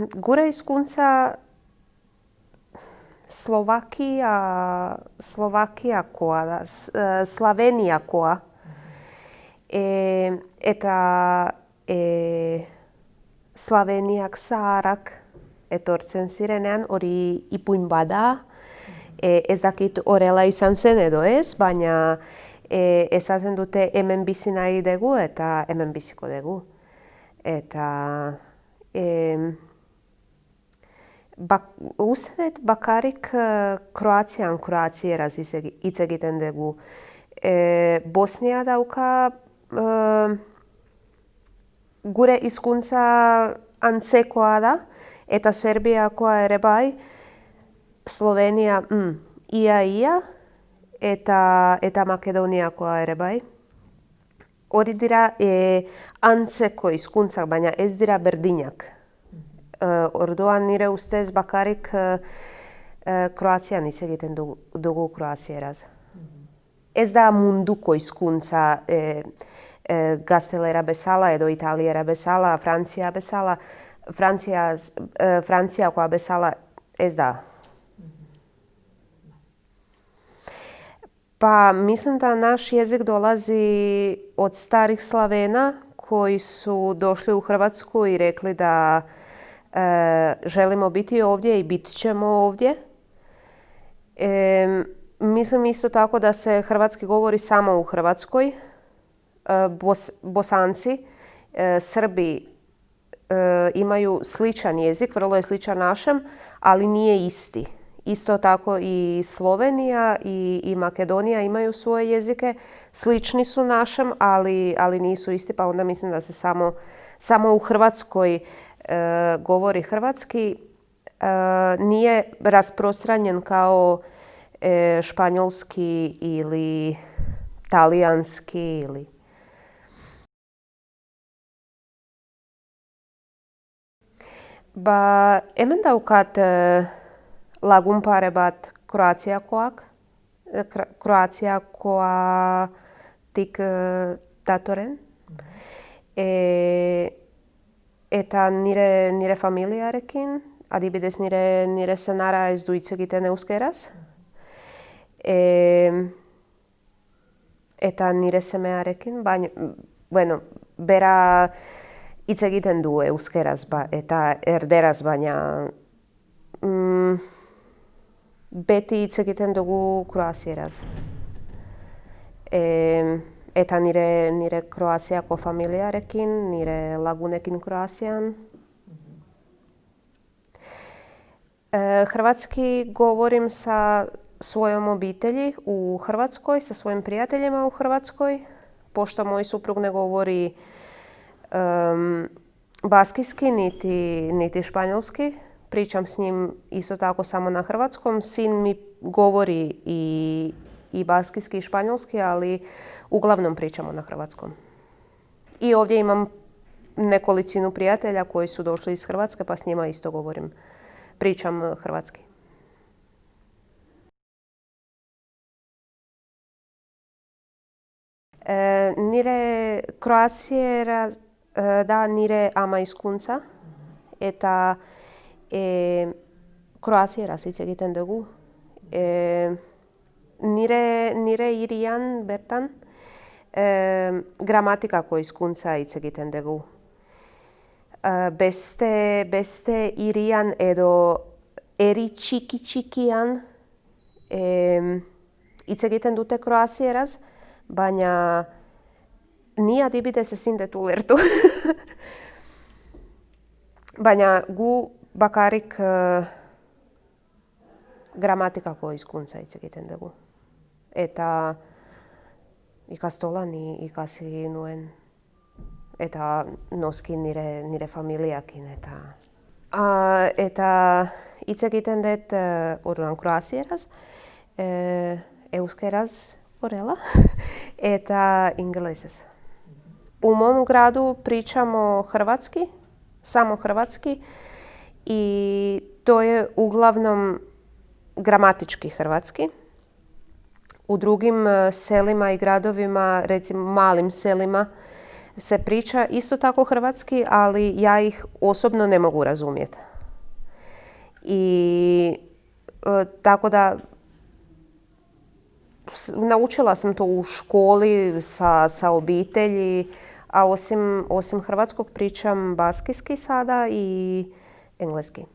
Gure hizkuntza Slovakiakoa da, Sloveniakoa. Eta Sloveniak zaharrak etortzen zirenean, hori ipuin bada, ez dakit horrela izan zen edo ez, baina esaten dute hemen bizi nahi dugu eta hemen biziko dugu. Eta uste dut bakarrik kroazieraz hitz egiten dugu. Bosnia dauka gure hizkuntza antzekoa da, eta Serbiakoa ere bai, Slovenia ia, eta Makedoniakoa ere bai. Hori dira antzeko hizkuntzak, baina ez dira berdinak. Orduan nire ustez bakarrik Kroazian hitz egiten dugu kroazieraz. Ez da munduko hizkuntza gaztelera bezala edo italiera bezala, Frantzia bezala, Frantziakoa bezala ez da. Pa mislim da naš jezik dolazi od starih Slavena koji su došli u Hrvatsku i rekli da želimo biti ovdje i bit ćemo ovdje. Mislim isto tako da se hrvatski govori samo u Hrvatskoj. Bosanci, Srbi imaju sličan jezik, vrlo je sličan našem, ali nije isti. Isto tako i Slovenija i Makedonija imaju svoje jezike, slični su našem, ali nisu isti, pa onda mislim da se samo u Hrvatskoj govori hrvatski. Nije rasprostranjen kao španjolski ili talijanski ili... Emendaukat lagunparebat Kroaziakoatik datoren. Eta nire familiarekin, adibidez nire senara ez du hitz egiten euskeraz. Eta nire semearekin, bera hitz egiten du euskeraz eta erderaz, baina beti hitz egiten dugu kroazieraz. Eta nire Kroaziako familiarekin, nire lagunekin Kroazijan. Hrvatski govorim sa svojom obitelji u Hrvatskoj, sa svojim prijateljima u Hrvatskoj, pošto moj suprug ne govori baskijski niti španjolski. Pričam s njim isto tako samo na hrvatskom. Sin mi govori i baskijski i španjolski, ali uglavnom pričamo na hrvatskom. I ovdje imam nekolicinu prijatelja koji su došli iz Hrvatske, pa s njima isto pričam hrvatski. Nire kroazieraz da nire ama hizkuntza eta kroazieraz hitz egiten dugu. Nire hirian bertan gramatikako hizkuntza hitz egiten dugu. Beste hirian edo eri txikian hitz egiten dute kroazieraz, baina ni adibidez ezin dut ulertu. Baina gu bakarrik gramatikako hizkuntza hitz egiten dugu. Eta ikastolan ikasi nuen. Eta noski nire familiakin. Eta hitz egiten dut orduan kroazieraz, euskeraz horrela, eta ingelesez. U mom gradu pričamo hrvatski, samo hrvatski, i to je uglavnom gramatički hrvatski. U drugim selima i gradovima, recimo malim selima, se priča isto tako hrvatski, ali ja ih osobno ne mogu razumjeti. I tako da naučila sam to u školi sa obitelji, a osim hrvatskog pričam baskijski sada i engleski.